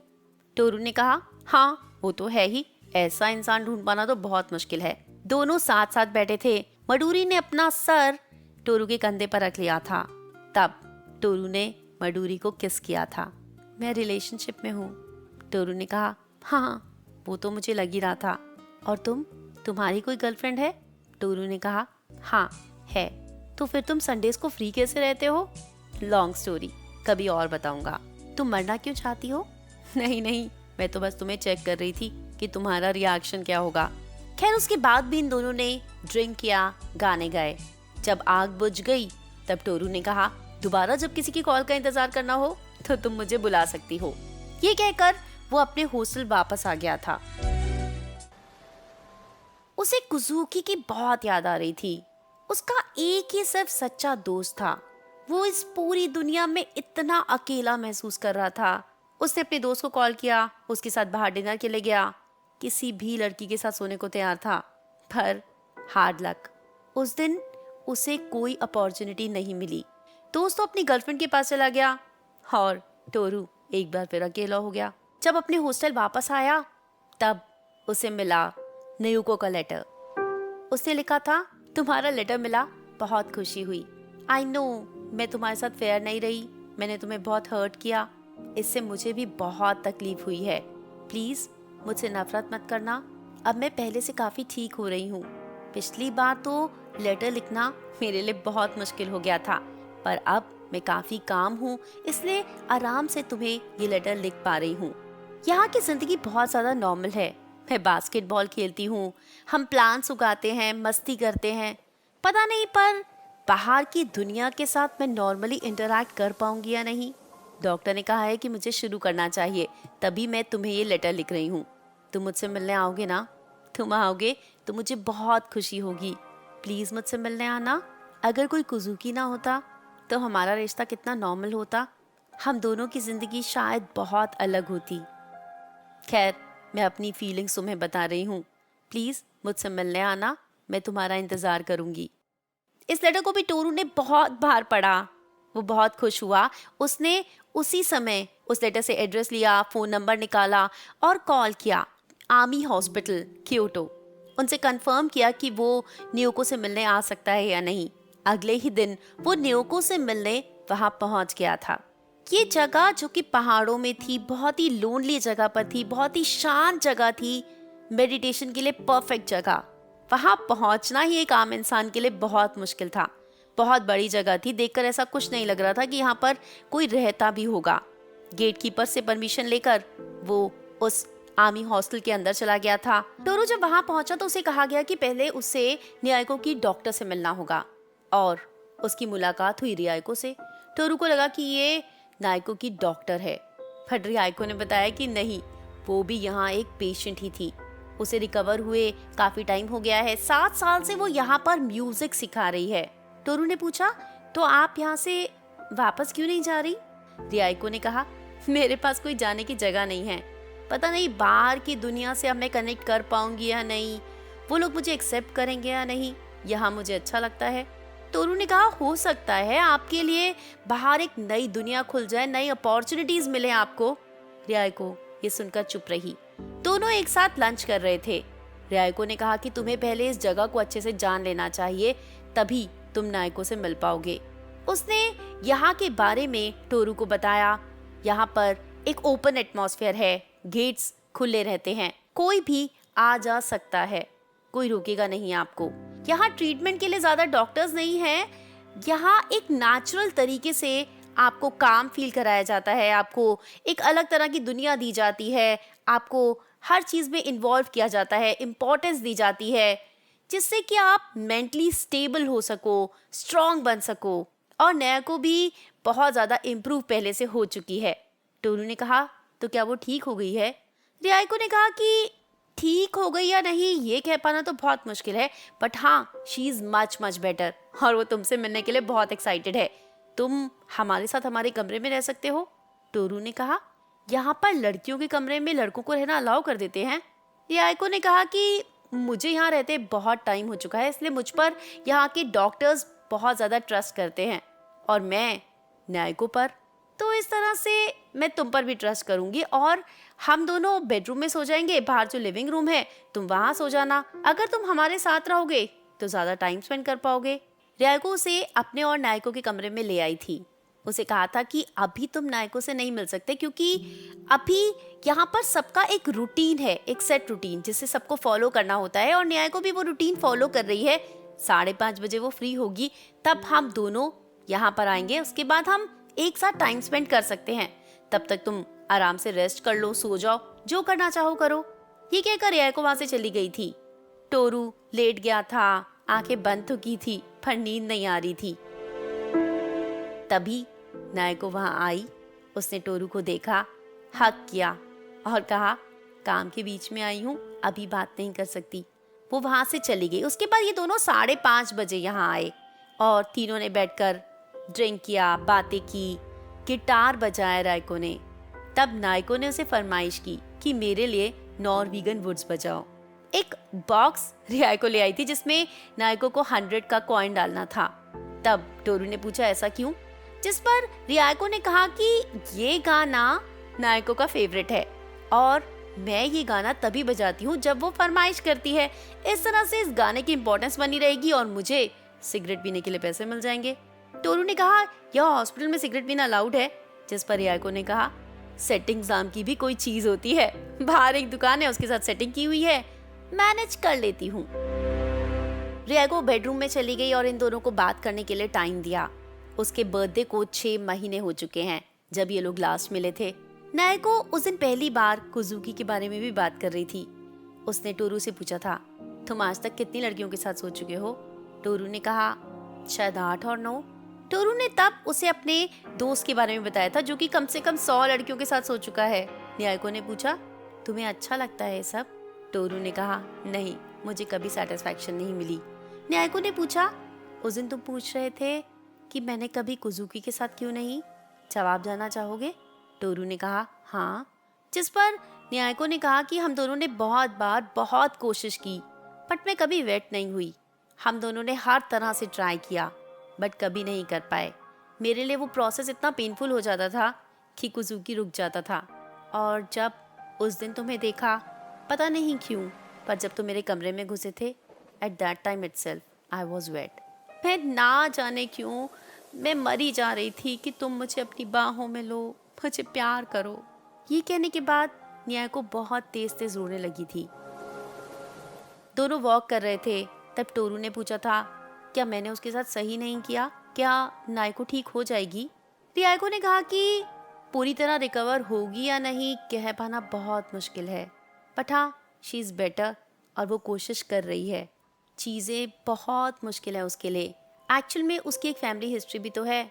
S1: टोरू ने कहा, हाँ वो तो है ही, ऐसा इंसान ढूंढ पाना तो बहुत मुश्किल है। दोनों साथ साथ बैठे थे। मडूरी ने अपना सर टोरू के कंधे पर रख लिया था। तब टोरू ने मडूरी को किस किया था। मैं रिलेशनशिप में हूँ। टोरू ने कहा, हाँ वो तो मुझे लग ही रहा था। और तुम्हारी कोई गर्लफ्रेंड है? टोरू ने कहा, हाँ है। तो फिर तुम संडेज को फ्री कैसे रहते हो? लॉन्ग स्टोरी, कभी और बताऊंगा। तुम मरना क्यों चाहती हो? नहीं नहीं, मैं तो बस तुम्हें चेक कर रही थी कि तुम्हारा रिएक्शन क्या होगा। खैर उसके बाद भी इन दोनों ने ड्रिंक किया, गाने गाए। जब आग बुझ गई तब टोरू ने कहा, दोबारा जब किसी की कॉल का इंतजार करना हो तो तुम मुझे बुला सकती हो। ये कहकर वो अपने हॉस्टल वापस आ गया था। उसे कुजुकी की बहुत याद आ रही थी। उसका एक ही सिर्फ सच्चा दोस्त था। वो इस पूरी दुनिया में इतना अकेला महसूस कर रहा था। उसने अपने दोस्त को कॉल किया, उसके साथ बाहर डिनर के लिए गया, किसी भी लड़की के साथ सोने को तैयार था, पर हार्ड लक, उस दिन उसे कोई अपॉर्चुनिटी नहीं मिली। दोस्त तो अपनी गर्लफ्रेंड के पास चला गया और टोरू एक बार फिर अकेला हो गया। जब अपने हॉस्टल वापस आया तब उसे मिला नयुको का लेटर। उसने लिखा था, तुम्हारा लेटर मिला, बहुत खुशी हुई। आई नो मैं तुम्हारे साथ फेयर नहीं रही, मैंने तुम्हें बहुत हर्ट किया, इससे मुझे भी बहुत तकलीफ हुई है। प्लीज मुझसे नफरत मत करना, अब मैं पहले से काफी ठीक हो रही हूँ। पिछली बार तो लेटर लिखना मेरे लिए बहुत मुश्किल हो गया था, पर अब मैं काफी काम हूँ, इसलिए आराम से तुम्हें ये लेटर लिख पा रही हूँ। यहाँ की जिंदगी बहुत ज्यादा नॉर्मल है। मैं बास्केटबॉल खेलती हूँ, हम प्लांट्स उगाते हैं, मस्ती करते हैं। पता नहीं पर बाहर की दुनिया के साथ मैं नॉर्मली इंटरैक्ट कर पाऊंगी या नहीं। डॉक्टर ने कहा है कि मुझे शुरू करना चाहिए, तभी मैं तुम्हें ये लेटर लिख रही हूँ। तुम मुझसे मिलने आओगे ना? तुम आओगे तो मुझे बहुत खुशी होगी। प्लीज मुझसे मिलने आना। अगर कोई कुजुकी ना होता तो हमारा रिश्ता कितना नॉर्मल होता, हम दोनों की जिंदगी शायद बहुत अलग होती। खैर, मैं अपनी फीलिंग्स तुम्हें बता रही हूँ। प्लीज मुझसे मिलने आना, मैं तुम्हारा इंतजार करूंगी। इस लेटर को भी टोरू ने बहुत बार पढ़ा। वो बहुत खुश हुआ। उसने उसी समय उस लेटर से एड्रेस लिया, फोन नंबर निकाला और कॉल किया आर्मी हॉस्पिटल क्योटो। उनसे कंफर्म किया कि वो न्योको से मिलने आ सकता है या नहीं। अगले ही दिन वो न्योको से मिलने वहां पहुंच गया था। ये जगह जो कि पहाड़ों में थी, बहुत ही लोनली जगह पर थी, बहुत ही शांत जगह थी, मेडिटेशन के लिए परफेक्ट जगह। वहां पहुंचना ही एक आम इंसान के लिए बहुत मुश्किल था। बहुत बड़ी जगह थी, देखकर ऐसा कुछ नहीं लग रहा था कि यहाँ पर कोई रहता भी होगा। गेटकीपर से परमिशन लेकर वो उस आर्मी हॉस्टल के अंदर चला गया था। टोरू जब वहां पहुंचा तो उसे कहा गया कि पहले उसे नियाइको की डॉक्टर से मिलना होगा, और उसकी मुलाकात हुई रियाइको से। टोरू को लगा कि ये नायको की डॉक्टर है, पर रियाइको ने बताया कि नहीं, वो भी यहाँ एक पेशेंट ही थी। उसे रिकवर हुए काफी टाइम हो गया है, 7 साल से वो यहाँ पर म्यूजिक सिखा रही है। टोरू ने पूछा, तो आप यहाँ से वापस क्यों नहीं जा रही? रियाइको ने कहा, मेरे पास कोई जाने की जगह नहीं है, पता नहीं बाहर की दुनिया से अब मैं कनेक्ट कर पाऊंगी या नहीं, वो लोग मुझे एक्सेप्ट करेंगे या नहीं, यहाँ मुझे अच्छा लगता है। टोरू ने कहा, हो सकता है आपके लिए बाहर एक नई दुनिया खुल जाए, नई अपॉर्चुनिटीज मिले आपको। रियाइको ये सुनकर चुप रही। दोनों एक साथ लंच कर रहे थे। रियाइको ने कहा कि तुम्हें पहले इस जगह को अच्छे से जान लेना चाहिए, तभी तुम नायको से मिल पाओगे। उसने यहाँ के बारे में टोरू को बताया। यहाँ पर एक ओपन एटमॉस्फेयर है, गेट्स खुले रहते हैं, कोई भी आ जा सकता है, कोई रोकेगा नहीं आपको। यहाँ ट्रीटमेंट के लिए ज्यादा डॉक्टर्स नहीं हैं। यहाँ एक नेचुरल तरीके से आपको काम फील कराया जाता है, आपको एक अलग तरह की दुनिया दी जाती है, आपको हर चीज में इन्वॉल्व किया जाता है, इम्पोर्टेंस दी जाती है, जिससे कि आप मेंटली स्टेबल हो सको, स्ट्रॉन्ग बन सको। और नया को भी बहुत ज्यादा इम्प्रूव पहले से हो चुकी है। टोरू ने कहा, तो क्या वो ठीक हो गई है? रियाइको ने कहा कि ठीक हो गई या नहीं ये कह पाना तो बहुत मुश्किल है, बट हाँ, she is much much better, और वो तुमसे मिलने के लिए बहुत एक्साइटेड है। तुम हमारे साथ हमारे कमरे में रह सकते हो। टोरू ने कहा, यहाँ पर लड़कियों के कमरे में लड़कों को रहना अलाउ कर देते हैं? रियाइको ने कहा कि मुझे यहाँ रहते बहुत टाइम हो चुका है, इसलिए मुझ पर यहाँ के डॉक्टर्स बहुत ज़्यादा ट्रस्ट करते हैं, और मैं न्यायको पर, तो इस तरह से मैं तुम पर भी ट्रस्ट करूंगी, और हम दोनों बेडरूम में सो जाएंगे, बाहर जो लिविंग रूम है तुम वहां सो जाना। अगर तुम हमारे साथ रहोगे तो ज्यादा टाइम स्पेंड कर पाओगे। रियाइको उसे अपने और नायको के कमरे में ले आई थी। उसे कहा था कि अभी तुम नायको से नहीं मिल सकते, क्योंकि अभी यहाँ पर सबका एक रूटीन है, एक सेट रूटीन जिसे सबको फॉलो करना होता है, और नायको भी वो रूटीन फॉलो कर रही है। 5:30 बजे वो फ्री होगी, तब हम दोनों यहाँ पर आएंगे, उसके बाद हम एक साथ टाइम स्पेंड कर सकते हैं। तब तक तुम आराम से रेस्ट कर लो, सो जाओ, जो करना चाहो करो। ये कहकर रियाइको वहां से चली गई थी। टोरू लेट गया था, आंखें बंद तो की थी, पर नींद नहीं आ रही थी। तभी नायको वहां आई। उसने टोरू को देखा हक किया और कहा काम के बीच में आई हूँ, अभी बात नहीं कर सकती। वो वहाँ से चली गई। उसके बाद ये दोनों 5:30 यहाँ आए और तीनों ने बैठकर ड्रिंक किया, बातें की, गिटार बजाया रायको ने। तब नायको ने उसे फरमाइश की कि मेरे लिए नॉर्वेगियन वुड्स बजाओ। एक बॉक्स रियाको ले आई थी जिसमें नायको को 100 का कॉइन डालना था। तब टोरू ने पूछा ऐसा क्यों, जिस पर रियाको ने कहा कि ये गाना नायको का फेवरेट है और मैं ये गाना तभी बजाती हूँ जब वो फरमाइश करती है। इस तरह से इस गाने की इम्पोर्टेंस बनी रहेगी और मुझे सिगरेट पीने के लिए पैसे मिल जाएंगे। टोरू ने कहा यह हॉस्पिटल में सिगरेट पीना अलाउड है, जिस पर रियाको ने कहा सेटिंग एग्जाम की भी कोई चीज होती है, बाहर एक दुकान है उसके साथ सेटिंग की हुई है, मैनेज कर लेती हूँ। रियाको बेडरूम में चली गई और इन दोनों को बात करने के लिए टाइम दिया। उसके बर्थडे को 6 महीने हो चुके हैं जब ये लोग लास्ट मिले थे। नायको उस दिन पहली बार कुजुकी के बारे में भी बात कर रही थी। उसने टोरू से पूछा था तुम आज तक कितनी लड़कियों के साथ सो चुके हो? टोरू ने कहा शायद 8 और 9। टोरू ने तब उसे अपने दोस्त के बारे में बताया था जो कि कम से कम 100 लड़कियों के साथ सो चुका है। नायको ने पूछा तुम्हें अच्छा लगता है ये सब? टोरू ने कहा नहीं, मुझे कभी सेटिस्फैक्शन नहीं मिली। नायको ने पूछा उस दिन तुम पूछ रहे थे कि मैंने कभी कुजुकी के साथ क्यों नहीं, जवाब जानना चाहोगे? टोरू ने कहा हाँ। जिस पर नायको ने कहा कि हम दोनों ने बहुत बार बहुत कोशिश की बट मैं कभी वेट नहीं हुई। हम दोनों ने हर तरह से ट्राई किया बट कभी नहीं कर पाए। मेरे लिए वो प्रोसेस इतना पेनफुल हो जाता था कि कुजुकी रुक जाता था। और जब उस दिन तुम्हें देखा, पता नहीं क्यों, पर जब तुम मेरे कमरे में घुसे थे, at that time itself I was wait. मैं ना जाने क्यों मैं मरी जा रही थी कि तुम मुझे अपनी बाहों में लो, मुझे प्यार करो। ये कहने के बाद नायको बहुत तेज तेज रोने लगी थी। दोनों वॉक कर रहे थे। तब टोरू ने पूछा था क्या मैंने उसके साथ सही नहीं किया, क्या नायको ठीक हो जाएगी? रियाको ने कहा कि पूरी तरह रिकवर होगी या नहीं कह पाना बहुत मुश्किल है, बट हाँ शी इज़ बेटर और वो कोशिश कर रही है। चीज़ें बहुत मुश्किल है उसके लिए। एक्चुअल में उसकी एक फैमिली हिस्ट्री भी तो है।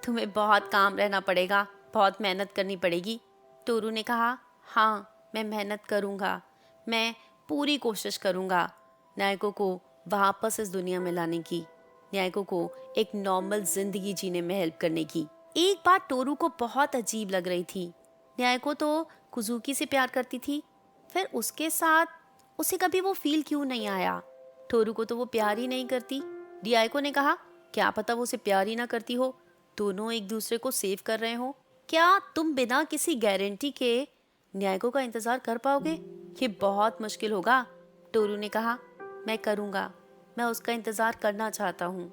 S1: तुम्हें बहुत काम रहना पड़ेगा, बहुत मेहनत करनी पड़ेगी। टोरू ने कहा हाँ मैं मेहनत करूँगा, मैं पूरी कोशिश करूँगा नायको को वापस इस दुनिया में लाने की, नायको को एक नॉर्मल जिंदगी जीने में हेल्प करने की। एक बात टोरू को बहुत अजीब लग रही थी। नायको तो कुजुकी से प्यार करती थी, फिर उसके साथ उसे कभी वो फील क्यों नहीं आया? टोरू को तो वो प्यार ही नहीं करती। रियाको ने कहा क्या पता वो उसे प्यार ही ना करती हो, दोनों एक दूसरे को सेव कर रहे हो। क्या तुम बिना किसी गारंटी के नायको का इंतजार कर पाओगे? ये बहुत मुश्किल होगा। टोरू ने कहा मैं करूँगा, मैं उसका इंतजार करना चाहता हूँ।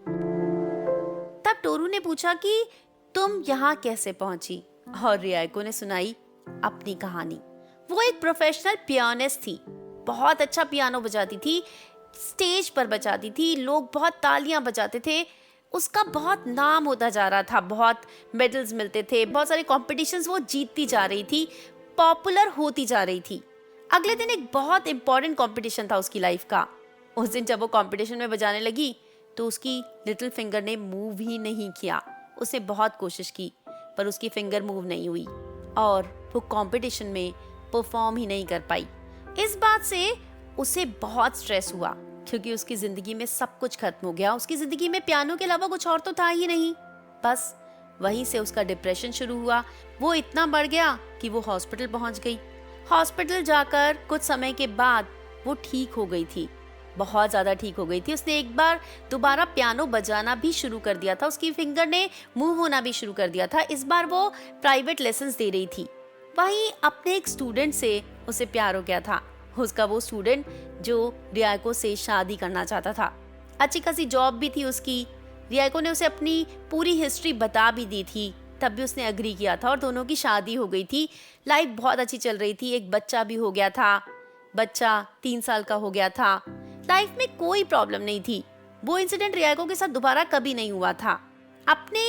S1: तब टोरू ने पूछा कि तुम यहाँ कैसे पहुंची? और रियाको ने सुनाई अपनी कहानी। वो एक प्रोफेशनल पियानिस्ट थी, बहुत अच्छा पियानो बजाती थी, स्टेज पर बजाती थी, लोग बहुत तालियां बजाते थे, उसका बहुत नाम होता जा रहा था, बहुत मेडल्स मिलते थे, बहुत सारे कॉम्पिटिशन्स वो जीतती जा रही थी, पॉपुलर होती जा रही थी। अगले दिन एक बहुत इंपॉर्टेंट कॉम्पिटिशन था उसकी लाइफ का। उस दिन जब वो कंपटीशन में बजाने लगी तो उसकी लिटिल फिंगर ने मूव ही नहीं किया। उसने बहुत कोशिश की पर उसकी फिंगर मूव नहीं हुई और वो कंपटीशन में परफॉर्म ही नहीं कर पाई। इस बात से उसे बहुत स्ट्रेस हुआ क्योंकि उसकी ज़िंदगी में सब कुछ खत्म हो गया। उसकी ज़िंदगी में पियानो के अलावा कुछ और तो था ही नहीं। बस वहीं से उसका डिप्रेशन शुरू हुआ। वो इतना बढ़ गया कि वो हॉस्पिटल पहुंच गई। हॉस्पिटल जाकर कुछ समय के बाद वो ठीक हो गई थी, बहुत ज़्यादा ठीक हो गई थी। उसने एक बार दोबारा पियानो बजाना भी शुरू कर दिया था, उसकी फिंगर ने मूव होना भी शुरू कर दिया था। इस बार वो प्राइवेट लेसन्स दे रही थी। वहीं अपने एक स्टूडेंट से उसे प्यार हो गया था। उसका वो स्टूडेंट जो रियाको से शादी करना चाहता था। अच्छी खासी जॉब भी थी उसकी। रियाको ने उसे अपनी पूरी हिस्ट्री बता भी दी थी, तब भी उसने अग्री किया था और दोनों की शादी हो गई थी। लाइफ बहुत अच्छी चल रही थी, एक बच्चा भी हो गया था। बच्चा 3 साल का हो गया था। लाइफ में कोई प्रॉब्लम नहीं थी। वो इंसिडेंट रियाको के साथ दोबारा कभी नहीं हुआ था। अपने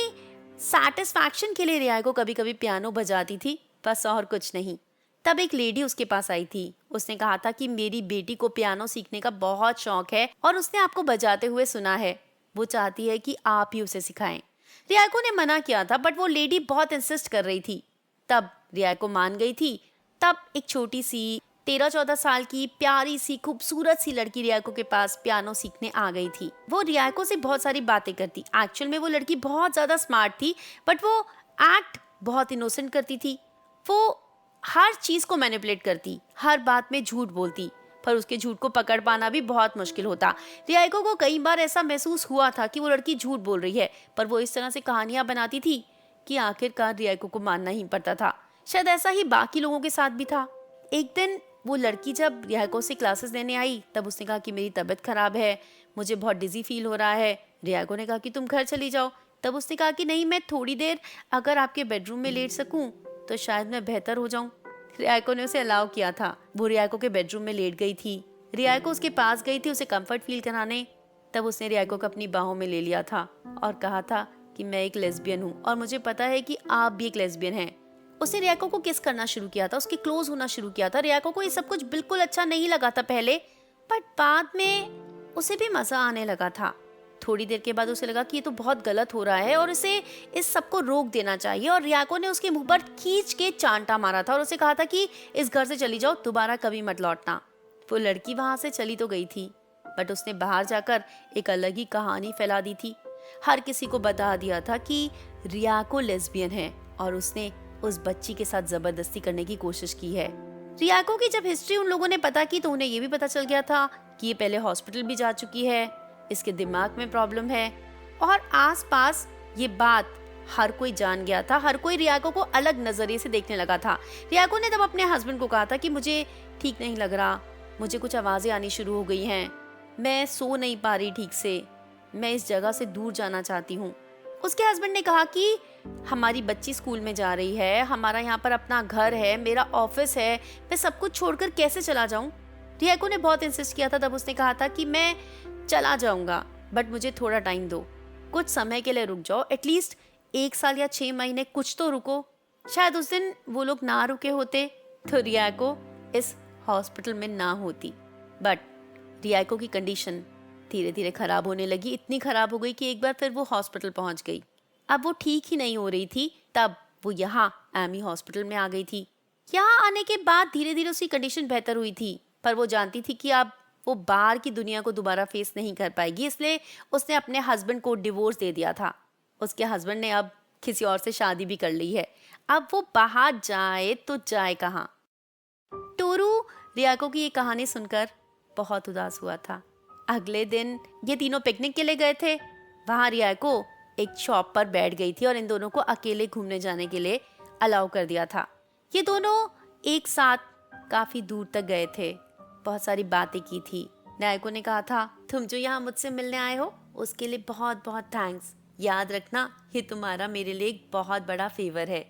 S1: सैटिस्फैक्शन के लिए रियाको कभी कभी पियानो बजाती थी, बस और कुछ नहीं। तब एक लेडी उसके पास आई थी। उसने कहा था कि मेरी बेटी को पियानो सीखने का बहुत शौक है और उसने आपको बजाते हुए सुना है, वो चाहती है कि आप ही उसे सिखाएं। रियाको ने मना किया था बट वो लेडी बहुत इंसिस्ट कर रही थी। तब रियाको मान गई थी, तब एक छोटी सी 13-14 साल की प्यारी सी खूबसूरत सी लड़की रियाको के पास पियानो सीखने आ गई थी। वो रियाको से बहुत सारी बातें करती। एक्चुअल में वो लड़की बहुत ज़्यादा स्मार्ट थी, बट वो एक्ट बहुत इनोसेंट करती थी। वो हर चीज़ को मैनिपुलेट करती, हर बात में झूठ बोलती, पर उसके झूठ को पकड़ पाना भी बहुत मुश्किल होता। रियाको को कई बार ऐसा महसूस हुआ था कि वो लड़की झूठ बोल रही है, पर वो इस तरह से कहानियां बनाती थी कि आखिरकार रियाको को मानना ही पड़ता था। शायद ऐसा ही बाकी लोगों के साथ भी था। एक दिन वो लड़की जब रियाको से क्लासेस लेने आई, तब उसने कहा कि मेरी तबीयत खराब है, मुझे बहुत डिजी फील हो रहा है। रियाको ने कहा कि तुम घर चली जाओ। तब उसने कहा कि नहीं, मैं थोड़ी देर अगर आपके बेडरूम में लेट सकूं तो शायद मैं बेहतर हो जाऊं। रियाको ने उसे अलाउ किया था। वो रियाको के बेडरूम में लेट गई थी। रियाको उसके पास गई थी उसे कंफर्ट फील कराने। तब उसने रियाको को अपनी बाहों में ले लिया था और कहा था कि मैं एक लेस्बियन हूँ और मुझे पता है कि आप भी एक लेस्बियन हैं। उसने रियाको को किस करना शुरू किया था, उसके क्लोज होना शुरू किया था। रियाको को ये सब कुछ बिल्कुल अच्छा नहीं लगा था पहले, बट बाद में उसे भी मजा आने लगा था। थोड़ी देर के बाद उसे लगा कि ये तो बहुत गलत हो रहा है और उसे इस सब को रोक देना चाहिए। और रियाको ने उसके मुंह पर खींच के चांटा मारा था और उसे कहा था कि इस घर से चली जाओ, दोबारा कभी मत लौटना। वो लड़की वहां से चली तो गई थी, बट उसने बाहर जाकर एक अलग ही कहानी फैला दी थी। हर किसी को बता दिया था कि रियाको लेस्बियन है और उसने उस बच्ची के साथ जबरदस्ती करने की कोशिश की है। रियाको की जब हिस्ट्री उन लोगों ने पता की तो उन्हें ये भी पता चल गया था कि ये पहले हॉस्पिटल भी जा चुकी है, इसके दिमाग में प्रॉब्लम है। और आसपास ये बात हर कोई जान गया था। हर कोई रियाको को अलग नजरिए से देखने लगा था। रियाको ने तब अपने हस्बैंड को कहा था कि मुझे ठीक नहीं लग रहा, मुझे कुछ आवाजें आनी शुरू हो गई हैं, मैं सो नहीं पा रही ठीक से, मैं इस जगह से दूर जाना चाहती हूँ। उसके हस्बैंड ने कहा कि हमारी बच्ची स्कूल में जा रही है, हमारा यहाँ पर अपना घर है, मेरा ऑफिस है, मैं सब कुछ छोड़कर कैसे चला जाऊँ। रियाको ने बहुत इंसिस्ट किया था। तब उसने कहा था कि मैं चला जाऊंगा, बट मुझे थोड़ा टाइम दो, कुछ समय के लिए रुक जाओ, एटलीस्ट 1 साल या 6 महीने कुछ तो रुको। शायद उस दिन वो लोग ना रुके होते तो रियाको इस हॉस्पिटल में ना होती। बट रियाको की कंडीशन धीरे धीरे खराब होने लगी। इतनी खराब हो गई कि एक बार फिर वो हॉस्पिटल पहुंच गई। अब वो ठीक ही नहीं हो रही थी, तब वो यहाँ एमी हॉस्पिटल में आ गई थी। यहाँ आने के बाद धीरे धीरे उसकी कंडीशन बेहतर हुई थी, पर वो जानती थी कि अब वो बाहर की दुनिया को दोबारा फेस नहीं कर पाएगी, इसलिए उसने अपने हस्बैंड को डिवोर्स दे दिया था। उसके हस्बैंड ने अब किसी और से शादी भी कर ली है। अब वो बाहर जाए तो जाए कहाँ। टोरू रियाको की ये कहानी सुनकर बहुत उदास हुआ था। अगले दिन ये तीनों पिकनिक के लिए गए थे। वहां रियाको एक शॉप पर बैठ गई थी और इन दोनों को अकेले घूमने जाने के लिए अलाउ कर दिया था। ये दोनों एक साथ काफी दूर तक गए थे, बहुत सारी बातें की थी। रियाको ने कहा था, तुम जो यहाँ मुझसे मिलने आए हो उसके लिए बहुत बहुत थैंक्स। याद रखना, ये तुम्हारा मेरे लिए एक बहुत बड़ा फेवर है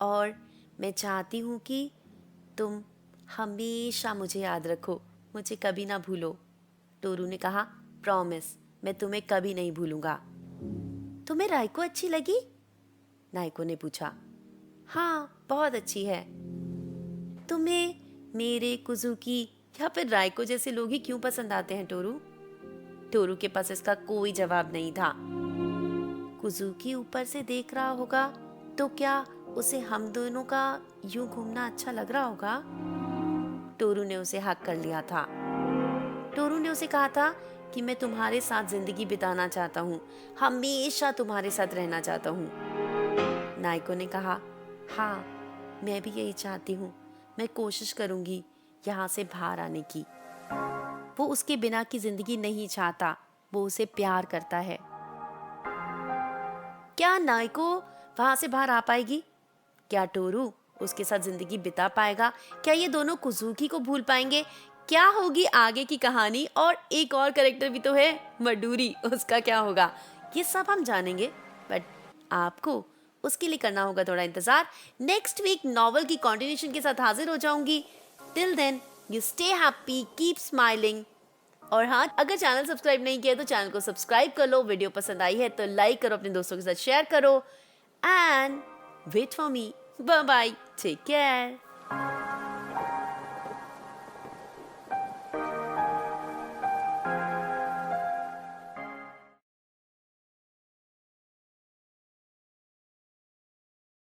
S1: और मैं चाहती हूँ कि तुम हमेशा मुझे याद रखो, मुझे कभी ना भूलो। टोरू ने कहा, प्रॉमिस, मैं तुम्हें कभी नहीं भूलूंगा। तुम्हें राइको अच्छी लगी? नाइको ने पूछा। हाँ, बहुत अच्छी है। तुम्हें मेरे, कुजुकी या फिर राइको जैसे लोग ही क्यों पसंद आते हैं टोरू? टोरू के पास इसका कोई जवाब नहीं था। कुजुकी ऊपर से देख रहा होगा तो क्या उसे हम दोनों का यूं घूमना अच्छा लग रहा होगा? टोरू ने उसे हक कर लिया था। टोरू ने उसे कहा था कि मैं तुम्हारे साथ जिंदगी बिताना चाहता हूँ, हमेशा तुम्हारे साथ रहना चाहता हूँ। नाइको ने कहा, हाँ, मैं भी यही चाहती हूँ, मैं कोशिश करूंगी यहाँ से बाहर आने की। वो उसके बिना की जिंदगी नहीं चाहता, वो उसे प्यार करता है। क्या नाइको वहां से बाहर आ पाएगी? क्या टोरू उसके साथ जिंदगी बिता पाएगा? क्या ये दोनों कुजुकी को भूल पाएंगे? क्या होगी आगे की कहानी? और एक और कैरेक्टर भी तो है, मडूरी, उसका क्या होगा? ये सब हम जानेंगे, बट आपको उसके लिए करना होगा थोड़ा इंतजार। नेक्स्ट वीक नॉवल की कंटिन्यूशन के साथ हाजिर हो जाऊंगी। Till then you stay happy, keep smiling. और हाँ, अगर चैनल सब्सक्राइब नहीं किया तो चैनल को सब्सक्राइब कर लो। वीडियो पसंद आई है तो लाइक करो, अपने दोस्तों के साथ शेयर करो and wait for me. Bye bye, take care.